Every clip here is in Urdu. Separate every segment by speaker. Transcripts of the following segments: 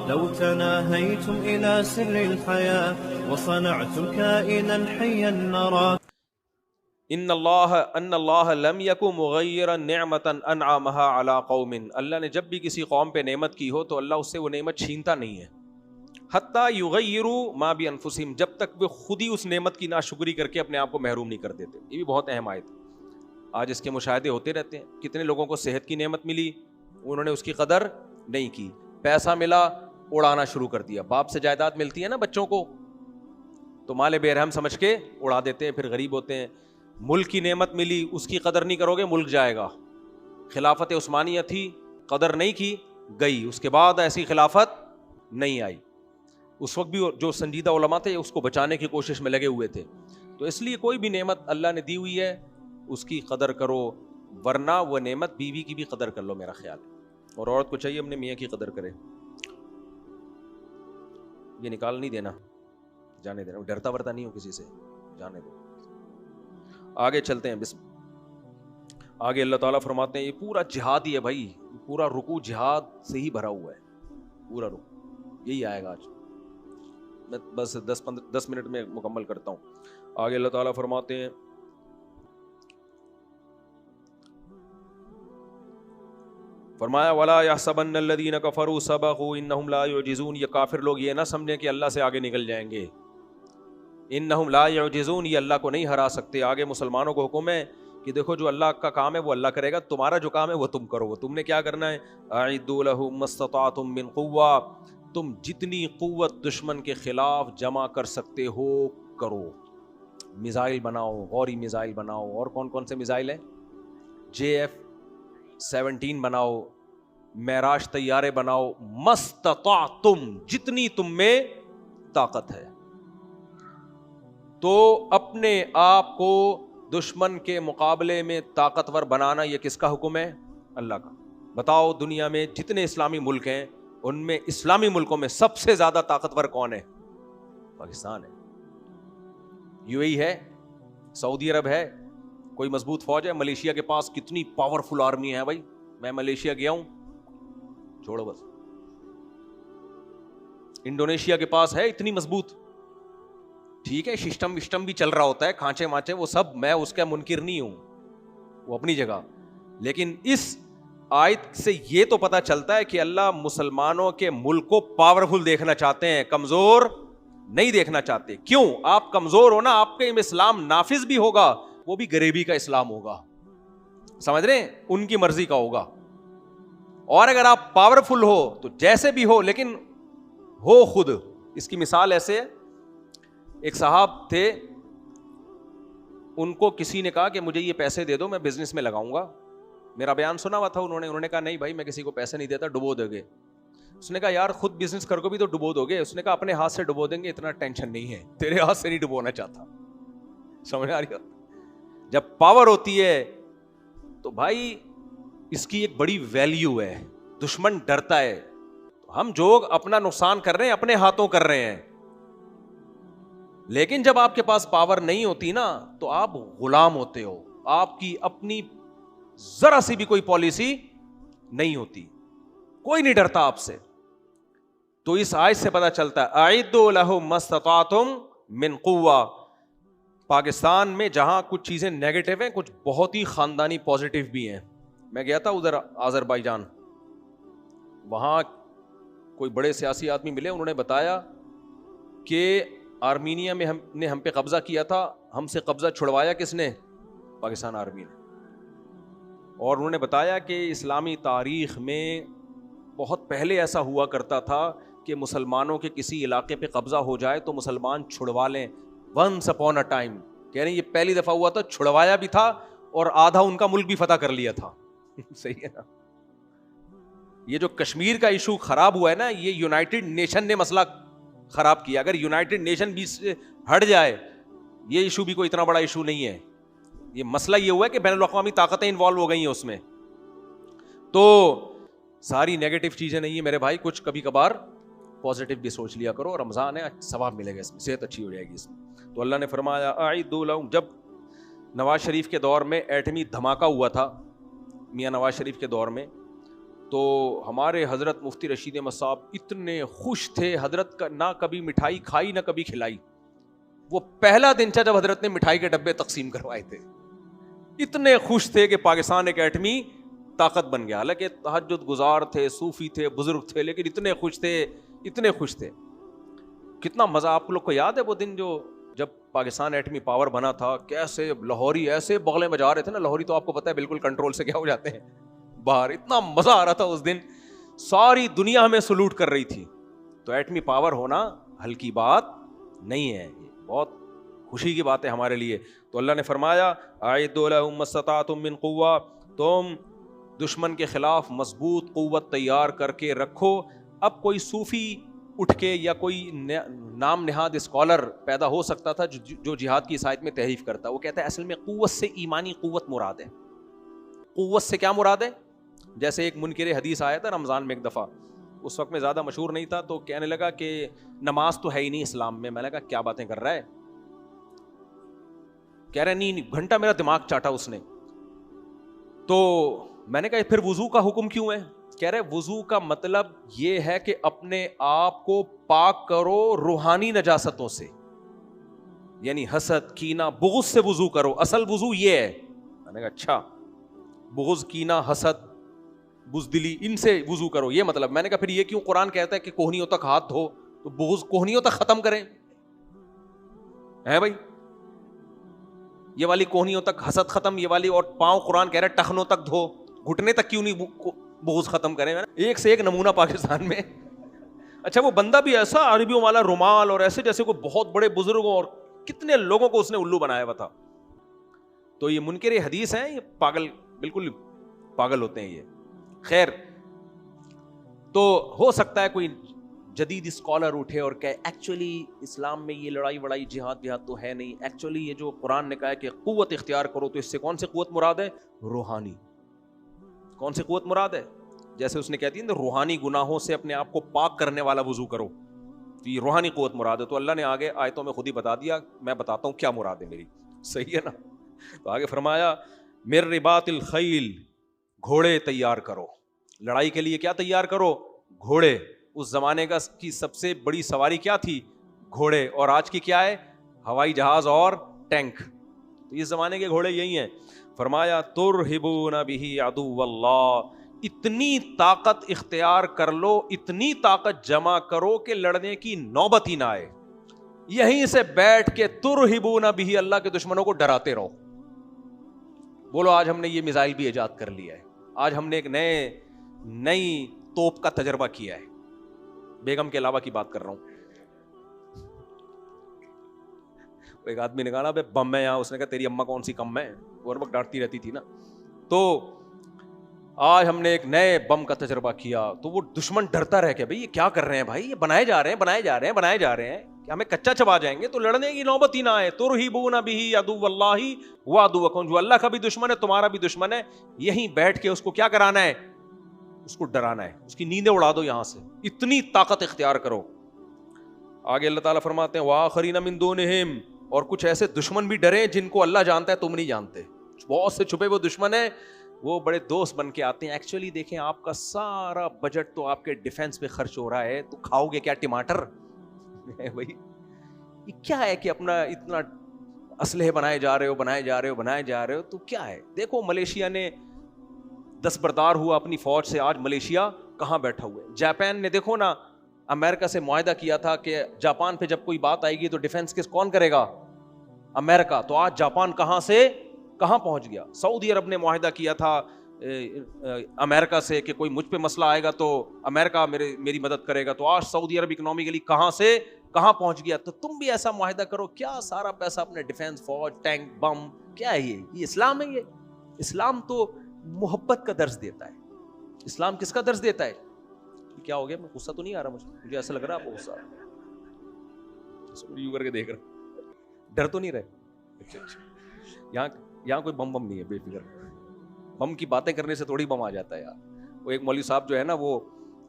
Speaker 1: لو تناهيتم إلى سر الحياة وصنعتم كائنا حيا نرى
Speaker 2: ان اللہ لم یکن مغیرا نعمتا انعمها علی قوم، اللہ نے جب بھی کسی قوم پہ نعمت کی ہو تو اللہ اس سے وہ نعمت چھینتا نہیں ہے، حتی یغیروا ما بانفسہم، جب تک وہ خود ہی اس نعمت کی ناشکری کر کے اپنے آپ کو محروم نہیں کر دیتے۔ یہ بھی بہت اہم آیت ہے، آج اس کے مشاہدے ہوتے رہتے ہیں، کتنے لوگوں کو صحت کی نعمت ملی انہوں نے اس کی قدر نہیں کی، پیسہ ملا اڑانا شروع کر دیا، باپ سے جائیداد ملتی ہے نا بچوں کو تو مال بے رحم سمجھ کے اڑا دیتے ہیں، پھر غریب ہوتے ہیں۔ ملک کی نعمت ملی اس کی قدر نہیں کرو گے ملک جائے گا، خلافت عثمانیہ تھی قدر نہیں کی گئی، اس کے بعد ایسی خلافت نہیں آئی، اس وقت بھی جو سنجیدہ علماء تھے اس کو بچانے کی کوشش میں لگے ہوئے تھے۔ تو اس لیے کوئی بھی نعمت اللہ نے دی ہوئی ہے اس کی قدر کرو، ورنہ وہ نعمت بیوی کی بھی قدر کر لو، میرا خیال ہے، اور عورت کو چاہیے اپنے میاں کی قدر کرے۔ یہ نکال نہیں دینا، جانے دینا، ڈرتا ورتا نہیں ہو کسی سے، جانے دو۔ آگے چلتے ہیں، بسم آگے اللہ تعالیٰ فرماتے ہیں یہ پورا جہاد ہی ہے بھائی، پورا رکوع جہاد سے ہی بھرا ہوا ہے، پورا رکوع یہی آئے گا آج، میں بس 10 منٹ میں مکمل کرتا ہوں۔ آگے اللہ تعالیٰ فرماتے ہیں فرمایا وَلَا يَحْسَبَنَّ الَّذِينَ كَفَرُوا سَبَقُوا إِنَّهُمْ لَا يُعْجِزُونَ، یہ کافر لوگ یہ نہ سمجھیں کہ اللہ سے آگے نکل جائیں گے، انہم لا یعجزون، یہ اللہ کو نہیں ہرا سکتے۔ آگے مسلمانوں کو حکم ہے کہ دیکھو جو اللہ کا کام ہے وہ اللہ کرے گا، تمہارا جو کام ہے وہ تم کرو، وہ تم نے کیا کرنا ہے، اعدوا لہم ما استطعتم من قوہ، تم جتنی قوت دشمن کے خلاف جمع کر سکتے ہو کرو، میزائل بناؤ، غوری میزائل بناؤ، اور کون کون سے میزائل ہیں، JF-17 بناؤ، معراج طیارے بناؤ، ما استطعتم، جتنی تم میں طاقت ہے۔ تو اپنے آپ کو دشمن کے مقابلے میں طاقتور بنانا یہ کس کا حکم ہے، اللہ کا۔ بتاؤ دنیا میں جتنے اسلامی ملک ہیں ان میں اسلامی ملکوں میں سب سے زیادہ طاقتور کون ہے، پاکستان ہے، UAE ہے، سعودی عرب ہے، کوئی مضبوط فوج ہے، ملیشیا کے پاس کتنی پاورفل آرمی ہے بھائی، میں ملیشیا گیا ہوں، چھوڑو بس، انڈونیشیا کے پاس ہے اتنی مضبوط، ٹھیک ہے سسٹم وسٹم بھی چل رہا ہوتا ہے، کھانچے مانچے وہ سب، میں اس کا منکر نہیں ہوں، وہ اپنی جگہ، لیکن اس آیت سے یہ تو پتہ چلتا ہے کہ اللہ مسلمانوں کے ملک کو پاورفل دیکھنا چاہتے ہیں، کمزور نہیں دیکھنا چاہتے۔ کیوں؟ آپ کمزور ہو نا، آپ کے اسلام نافذ بھی ہوگا، وہ بھی غریبی کا اسلام ہوگا، سمجھ رہے ہیں، ان کی مرضی کا ہوگا، اور اگر آپ پاورفل ہو تو جیسے بھی ہو لیکن ہو خود۔ اس کی مثال ایسے ہے، ایک صاحب تھے، ان کو کسی نے کہا کہ مجھے یہ پیسے دے دو میں بزنس میں لگاؤں گا، میرا بیان سنا ہوا تھا انہوں نے کہا نہیں بھائی میں کسی کو پیسے نہیں دیتا، ڈبو دو گے۔ اس نے کہا یار خود بزنس کر کو بھی تو ڈبو دو گے۔ اس نے کہا اپنے ہاتھ سے ڈبو دیں گے، اتنا ٹینشن نہیں ہے، تیرے ہاتھ سے نہیں ڈبونا چاہتا، سمجھ آ رہی ہے؟ جب پاور ہوتی ہے تو بھائی اس کی ایک بڑی ویلیو ہے، دشمن ڈرتا ہے، ہم جو اپنا نقصان کر رہے ہیں اپنے ہاتھوں کر رہے ہیں، لیکن جب آپ کے پاس پاور نہیں ہوتی نا تو آپ غلام ہوتے ہو، آپ کی اپنی ذرا سی بھی کوئی پالیسی نہیں ہوتی، کوئی نہیں ڈرتا آپ سے۔ تو اس آیت سے پتہ چلتا ہے اعدوا لہم ما استطعتم من قوہ۔ پاکستان میں جہاں کچھ چیزیں نیگیٹو ہیں، کچھ بہت ہی خاندانی پازیٹیو بھی ہیں۔ میں گیا تھا ادھر آذربائیجان، وہاں کوئی بڑے سیاسی آدمی ملے، انہوں نے بتایا کہ آرمینیا میں ہم پہ قبضہ کیا تھا، ہم سے قبضہ چھڑوایا کس نے؟ پاکستان آرمی نے۔ اور انہوں نے بتایا کہ اسلامی تاریخ میں بہت پہلے ایسا ہوا کرتا تھا کہ مسلمانوں کے کسی علاقے پہ قبضہ ہو جائے تو مسلمان چھڑوا لیں، ونس اپون اے ٹائم، کہہ رہے ہیں یہ پہلی دفعہ ہوا تھا، چھڑوایا بھی تھا اور آدھا ان کا ملک بھی فتح کر لیا تھا۔ صحیح ہے نا؟ یہ جو کشمیر کا ایشو خراب ہوا ہے نا، یہ یونائٹڈ نیشن نے مسئلہ خراب کیا، اگر یونائٹڈ نیشن بھی سے ہٹ جائے یہ ایشو بھی کوئی اتنا بڑا ایشو نہیں ہے۔ یہ مسئلہ یہ ہوا ہے کہ بین الاقوامی طاقتیں انوالو ہو گئی ہیں اس میں، تو ساری نیگیٹو چیزیں نہیں ہیں میرے بھائی، کچھ کبھی کبھار پازیٹیو بھی سوچ لیا کرو، رمضان ہے ثواب ملے گا اس میں، صحت اچھی ہو جائے گی اس میں۔ تو اللہ نے فرمایا اعدوا لہم، جب نواز شریف کے دور میں ایٹمی دھماکہ ہوا تھا، میاں نواز شریف کے دور میں، تو ہمارے حضرت مفتی رشید احمد صاحب اتنے خوش تھے، حضرت کا نہ کبھی مٹھائی کھائی نہ کبھی کھلائی. وہ پہلا دن تھا جب حضرت نے مٹھائی کے ڈبے تقسیم کروائے تھے. اتنے خوش تھے کہ پاکستان ایک ایٹمی طاقت بن گیا. حالانکہ تہجد گزار تھے، صوفی تھے، بزرگ تھے، لیکن اتنے خوش تھے، اتنے خوش تھے. کتنا مزہ. آپ لوگ کو یاد ہے وہ دن جب پاکستان ایٹمی پاور بنا تھا، کیسے لاہوری ایسے بغلیں بجا رہے تھے نا. لاہوری تو آپ کو پتہ ہے بالکل کنٹرول سے کیا ہو جاتے ہیں باہر. اتنا مزہ آ رہا تھا اس دن، ساری دنیا ہمیں سلوٹ کر رہی تھی. تو ایٹمی پاور ہونا ہلکی بات نہیں ہے، بہت خوشی کی بات ہے ہمارے لیے. تو اللہ نے فرمایا اعدوا لهم ما استطعتم من قوة، تم دشمن کے خلاف مضبوط قوت تیار کر کے رکھو. اب کوئی صوفی اٹھ کے یا کوئی نام نہاد اسکالر پیدا ہو سکتا تھا جو جہاد کی اس آیت میں تحریف کرتا. وہ کہتا ہے اصل میں قوت سے ایمانی قوت مراد ہے. قوت سے کیا مراد ہے؟ جیسے ایک منکر حدیث آیا تھا رمضان میں ایک دفعہ، اس وقت میں زیادہ مشہور نہیں تھا، تو کہنے لگا کہ نماز تو ہے ہی نہیں اسلام میں. میں نے کہا کیا باتیں کر رہا ہے؟ کہہ رہے نہیں، گھنٹہ میرا دماغ چاٹا اس نے. تو میں نے کہا پھر وضو کا حکم کیوں ہے؟ کہہ رہے وضو کا مطلب یہ ہے کہ اپنے آپ کو پاک کرو روحانی نجاستوں سے، یعنی حسد، کینہ، بغض سے وضو کرو. اصل وضو یہ ہے. میں نے کہا اچھا، بغض، کینہ، حسد، بزدلی، ان سے وضو کرو، یہ مطلب. میں نے کہا پھر یہ کیوں قرآن کہتا ہے کہ کوہنیوں تک ہاتھ دھو؟ تو بغض کوہنیوں تک ختم کریں ہے بھائی، یہ والی کوہنیوں تک حسد ختم، یہ والی، اور پاؤں قرآن کہہ رہا ہے ٹخنوں تک دھو، گھٹنے تک کیوں نہیں بغض ختم کریں؟ ایک سے ایک نمونہ پاکستان میں. اچھا وہ بندہ بھی ایسا عربیوں والا رومال اور ایسے جیسے کوئی بہت بڑے بزرگوں اور کتنے لوگوں کو اس نے الو بنایا ہوا تھا. تو یہ منکر حدیث ہیں، یہ پاگل، بالکل پاگل ہوتے ہیں یہ. خیر، تو ہو سکتا ہے کوئی جدید اسکالر اٹھے اور کہے ایکچولی اسلام میں یہ لڑائی وڑائی جہاد تو ہے نہیں. ایکچولی یہ جو قرآن نے کہا ہے کہ قوت اختیار کرو، تو اس سے کون سی قوت مراد ہے؟ روحانی. کون سی قوت مراد ہے؟ جیسے اس نے کہتی ہے نا روحانی گناہوں سے اپنے آپ کو پاک کرنے والا وضو کرو، تو یہ روحانی قوت مراد ہے. تو اللہ نے آگے آیتوں میں خود ہی بتا دیا، میں بتاتا ہوں کیا مراد ہے میری. صحیح ہے نا؟ تو آگے فرمایا من رباط الخیل، گھوڑے تیار کرو. لڑائی کے لیے کیا تیار کرو؟ گھوڑے. اس زمانے کا کی سب سے بڑی سواری کیا تھی؟ گھوڑے. اور آج کی کیا ہے؟ ہوائی جہاز اور ٹینک. تو اس زمانے کے گھوڑے یہی ہیں. فرمایا ترہبون بہ عدو اللہ، اتنی طاقت اختیار کر لو، اتنی طاقت جمع کرو کہ لڑنے کی نوبت ہی نہ آئے. یہیں سے بیٹھ کے ترہبون بہ، اللہ کے دشمنوں کو ڈراتے رہو. بولو آج ہم نے یہ میزائل بھی ایجاد کر لیا ہے، آج ہم نے ایک نئی توپ کا تجربہ کیا ہے. بیگم کے علاوہ کی بات کر رہا ہوں. ایک آدمی نے کہا نا بم ہے یہاں، اس نے کہا تیری اماں کون سی کم ہے، وہ ہر وقت ڈانٹتی رہتی تھی نا. تو آج ہم نے ایک نئے بم کا تجربہ کیا. تو وہ دشمن ڈرتا رہ کہ بھائی یہ کیا کر رہے ہیں بھائی، یہ بنائے جا رہے ہیں کہ ہمیں کچا چبا جائیں گے تو لڑنے کی نوبت ہی نہ آئے. ترہبون بہ عدو اللہ وعدوکم، جو اللہ کا بھی دشمن ہے تمہارا بھی دشمن ہے. یہیں بیٹھ کے اس کو کیا کرانا ہے؟ اس کو ڈرانا ہے، اس کی نیندیں اڑا دو یہاں سے. اتنی طاقت اختیار کرو. آگے اللہ تعالیٰ فرماتے ہیں وآخرین من دونہم، اور کچھ ایسے دشمن بھی ڈرے جن کو اللہ جانتا ہے تم نہیں جانتے. بہت سے چھپے وہ دشمن ہیں، وہ بڑے دوست بن کے آتے ہیں. ایکچولی دیکھیں آپ کا سارا بجٹ تو آپ کے ڈیفنس پہ خرچ ہو رہا ہے، تو کھاؤ گے کیا ٹماٹر؟ بھائی یہ کیا ہے کہ اپنا اتنا اسلحے بنائے جا رہے ہو تو کیا ہے؟ دیکھو ملیشیا نے دستبردار ہوا اپنی فوج سے، آج ملیشیا کہاں بیٹھا ہوا ہے. جاپان نے دیکھو نا امریکہ سے معاہدہ کیا تھا کہ جاپان پہ جب کوئی بات آئے گی تو ڈیفنس کس کون کرے گا؟ امریکہ. تو آج جاپان کہاں سے کہاں پہنچ گیا. سعودی عرب نے معاہدہ کیا تھا امریکہ سے کہ کوئی مجھ پہ مسئلہ آئے گا تو امریکہ میری مدد کرے گا. تو آج سعودی عرب اکنامکلی کہاں سے کہاں پہنچ گیا. تو تم بھی ایسا معاہدہ کرو. کیا سارا پیسہ اپنے ڈیفنس، فوج، ٹینک، بم، کیا ہے یہ اسلام ہے؟ یہ اسلام تو محبت کا درس دیتا ہے. اسلام کس کا درس دیتا ہے؟ کیا ہو گیا؟ میں غصہ تو نہیں آ رہا مجھے ایسا لگ رہا ہے آپ کو غصہ یوں کر کے دیکھ رہا. ڈر تو نہیں رہے؟ اچھا یہاں کوئی بم نہیں ہے، بے فکر. بم کی باتیں کرنے سے تھوڑی بم آ جاتا ہے یار. وہ ایک مولوی صاحب جو ہے نا وہ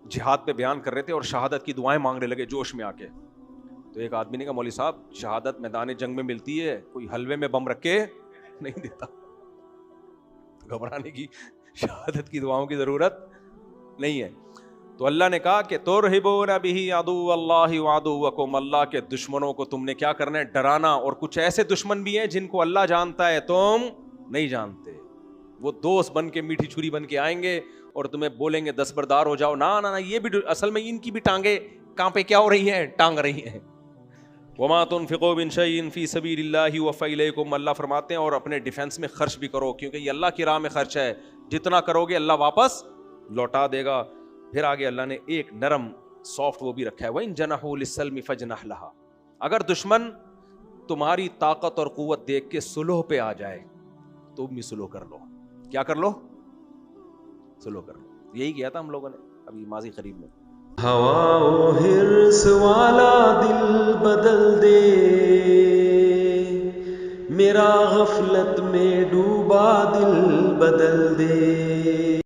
Speaker 2: جہاد پہ بیان کر رہے تھے اور شہادت کی دعائیں مانگنے لگے جوش میں آ کے. تو ایک آدمی نے کہا مولوی صاحب شہادت میدان جنگ میں ملتی ہے، کوئی حلوے میں بم رکھ کے نہیں دیتا. گھبرانے کی، شہادت کی دعاؤں کی ضرورت نہیں ہے. تو اللہ نے کہا کہ ترہبون بہ عدو اللہ وعدوکم, اللہ کے دشمنوں کو تم نے کیا کرنا ہے, ڈرانا. اور کچھ ایسے دشمن بھی ہیں جن کو اللہ جانتا ہے تم نہیں جانتے. وہ دوست بن کے میٹھی چھری بن کے آئیں گے اور تمہیں بولیں گے دستبردار ہو جاؤ. نا نا نا, یہ بھی اصل میں ان کی بھی ٹانگیں کہاں پہ کیا ہو رہی ہیں, ٹانگ رہی ہیں. وما تنفقوا من شيء في سبيل الله يوفى اليكم, اللہ فرماتے ہیں اور اپنے ڈیفنس میں خرچ بھی کرو کیونکہ یہ اللہ کی راہ میں خرچ ہے. جتنا کرو گے اللہ واپس لوٹا دے گا. پھر آگے اللہ نے ایک نرم سافٹ وہ بھی رکھا ہے, وَإِن جَنَحُوا لِلسَّلْمِ فَاجْنَحْ لَهَا, اگر دشمن تمہاری طاقت اور قوت دیکھ کے سلوح پہ آ جائے تو بھی سلوح کر لو. کیا کر لو؟ سلوح کر لو. یہی کیا تھا ہم لوگوں نے ابھی ماضی قریب میں.
Speaker 3: ہوا و حرص والا دل بدل دے, میرا غفلت میں ڈوبا دل بدل دے.